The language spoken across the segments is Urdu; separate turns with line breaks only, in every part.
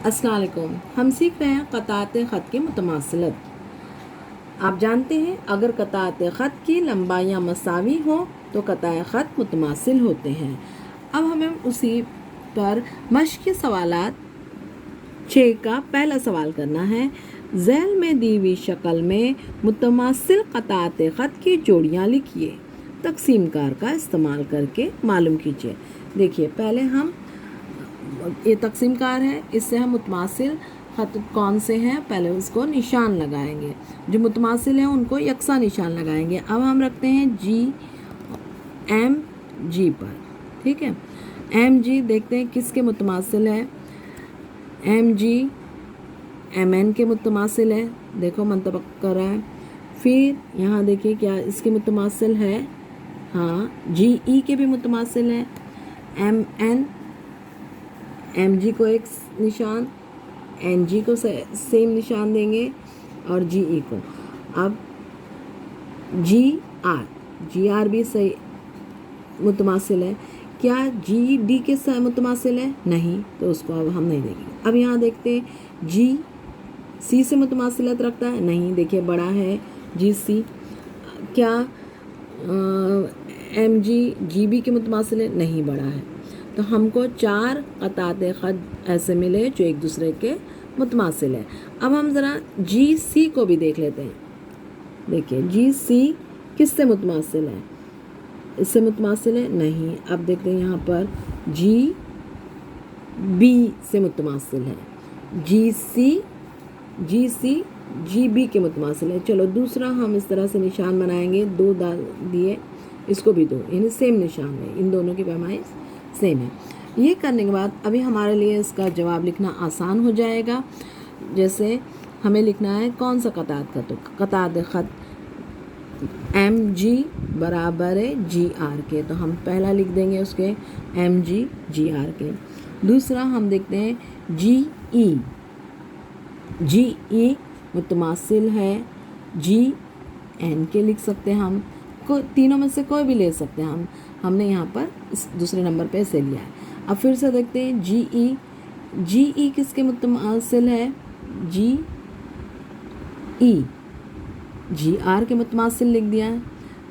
السلام علیکم. ہم سیکھ رہے ہیں قطعات خط کی متماثلت. آپ جانتے ہیں اگر قطعات خط کی لمبائیاں مساوی ہوں تو قطع خط متماثل ہوتے ہیں. اب ہمیں اسی پر مشقی سوالات 6 کا پہلا سوال کرنا ہے. ذیل میں دی ہوئی شکل میں متماثل قطعات خط کی جوڑیاں لکھیے. تقسیم کار کا استعمال کر کے معلوم کیجیے. دیکھیے پہلے ہم یہ تقسیم کار ہے، اس سے ہم متماثل خط کون سے ہیں پہلے اس کو نشان لگائیں گے. جو متماثل ہیں ان کو یکساں نشان لگائیں گے. اب ہم رکھتے ہیں جی ایم جی پر. ٹھیک ہے، ایم جی دیکھتے ہیں کس کے متماثل ہے. ایم جی ایم این کے متماثل ہے. دیکھو منطبق کر رہا ہے. پھر یہاں دیکھیے کیا اس کے متماثل ہے. ہاں، جی ای کے بھی متماثل ہے. ایم این ایم جی کو ایک نشان، این جی کو سیم نشان دیں گے اور جی ای کو. اب جی آر بھی صحیح متماثل ہے. کیا جی ڈی کے ساتھ متماثل ہے؟ نہیں، تو اس کو اب ہم نہیں دیکھیں گے. اب یہاں دیکھتے ہیں جی سی سے متماثلت رکھتا ہے. نہیں، دیکھیے بڑا ہے جی سی. کیا ایم جی جی بی کے متماثل ہے؟ نہیں، بڑا ہے. تو ہم کو 4 قطعات خط ایسے ملے جو ایک دوسرے کے متماثل ہے. اب ہم ذرا جی سی کو بھی دیکھ لیتے ہیں. دیکھیے جی سی کس سے متماثل ہے؟ اس سے متماثل ہے؟ نہیں. اب دیکھتے ہیں یہاں پر جی بی سے متماثل ہے. جی سی جی بی کے متماثل ہے. چلو دوسرا ہم اس طرح سے نشان بنائیں گے. 2 ڈال دیے، اس کو بھی 2، یعنی سیم نشان ہے. ان دونوں کی پیمائش سیم ہے. یہ کرنے کے بعد ابھی ہمارے لیے اس کا جواب لکھنا آسان ہو جائے گا. جیسے ہمیں لکھنا ہے کون سا قطعات خط. قطعات خط ایم جی برابر ہے جی آر کے، تو ہم پہلا لکھ دیں گے اس کے ایم جی جی آر کے. دوسرا ہم دیکھتے ہیں جی ای متماثل ہے جی این کے. لکھ سکتے ہیں ہم تینوں میں سے کوئی بھی لے سکتے ہیں. ہم نے یہاں پر اس دوسرے نمبر پہ اسے لیا ہے. اب پھر سے دیکھتے ہیں جی ای کس کے متماثل ہے؟ جی ای جی آر کے متماثل لکھ دیا ہے.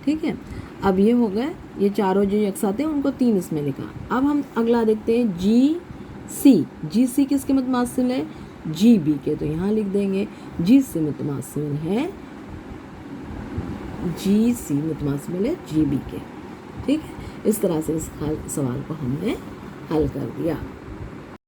ٹھیک ہے، اب یہ ہو گئے. یہ چاروں جو یکساں تھے ان کو 3 اس میں لکھا. اب ہم اگلا دیکھتے ہیں جی سی کس کے متماثل ہے؟ جی بی کے. تو یہاں لکھ دیں گے جی سے متماثل ہے جی سی متماثل ہے جی بی کے. ٹھیک ہے، اس طرح سے اس سوال کو ہم نے حل کر دیا.